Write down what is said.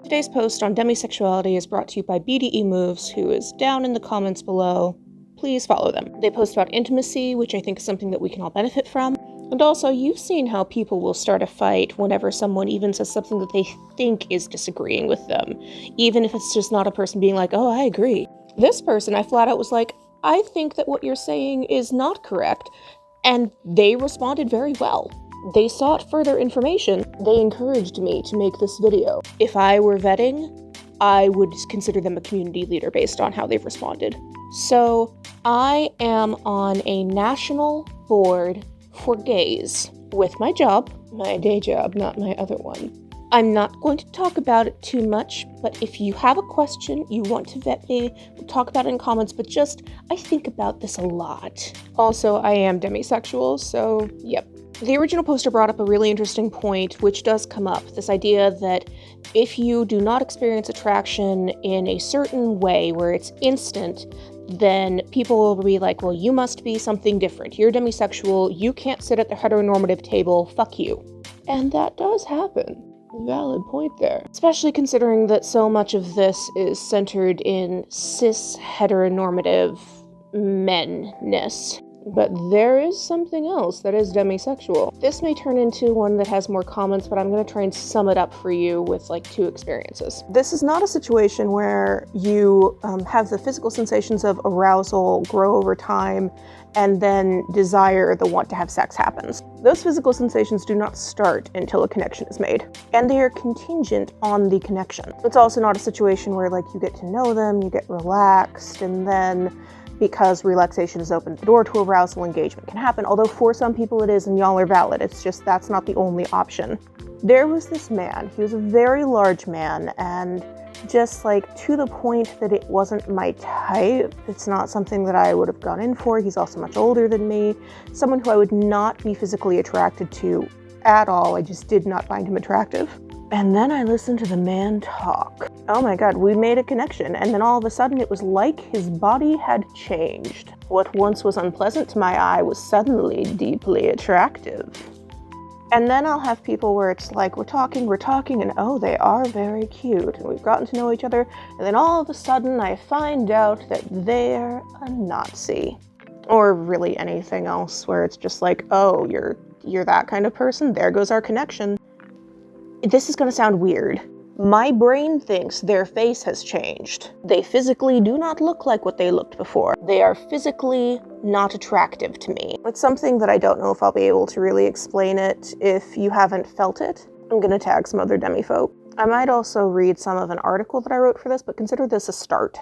Today's post on demisexuality is brought to you by BDE Moves, who is down in the comments below. Please follow them. They post about intimacy, which I think is something that we can all benefit from. And also, you've seen how people will start a fight whenever someone even says something that they think is disagreeing with them, even if it's just not a person being like, oh, I agree. This person, I flat out was like, I think that what you're saying is not correct. And they responded very well. They sought further information. They encouraged me to make this video. If I were vetting, I would consider them a community leader based on how they've responded. So I am on a national board for gays with my job, my day job, not my other one. I'm not going to talk about it too much, but if you have a question, you want to vet me, we'll talk about it in comments, but I think about this a lot. Also, I am demisexual, so yep. The original poster brought up a really interesting point, which does come up, this idea that if you do not experience attraction in a certain way where it's instant, then people will be like, well, you must be something different. You're demisexual, you can't sit at the heteronormative table, fuck you. And that does happen. Valid point there. Especially considering that so much of this is centered in cis heteronormative men-ness. But there is something else that is demisexual. This may turn into one that has more comments, but I'm going to try and sum it up for you with like 2 experiences. This is not a situation where you have the physical sensations of arousal grow over time and then desire, the want to have sex happens. Those physical sensations do not start until a connection is made, and they are contingent on the connection. It's also not a situation where like you get to know them, you get relaxed, and then because relaxation has opened the door to arousal, engagement can happen, although for some people it is, and y'all are valid. It's just that's not the only option. There was this man, he was a very large man, and just like to the point that it wasn't my type. It's not something that I would have gone in for. He's also much older than me, someone who I would not be physically attracted to at all. I just did not find him attractive. And then I listened to the man talk. Oh my god, we made a connection, and then all of a sudden it was like his body had changed. What once was unpleasant to my eye was suddenly deeply attractive. And then I'll have people where it's like, we're talking, and oh, they are very cute, and we've gotten to know each other, and then all of a sudden I find out that they're a Nazi. Or really anything else where it's just like, oh, you're that kind of person, there goes our connection. This is gonna sound weird. My brain thinks their face has changed. They physically do not look like what they looked before. They are physically not attractive to me. It's something that I don't know if I'll be able to really explain it if you haven't felt it. I'm gonna tag some other demi-folk. I might also read some of an article that I wrote for this, but consider this a start.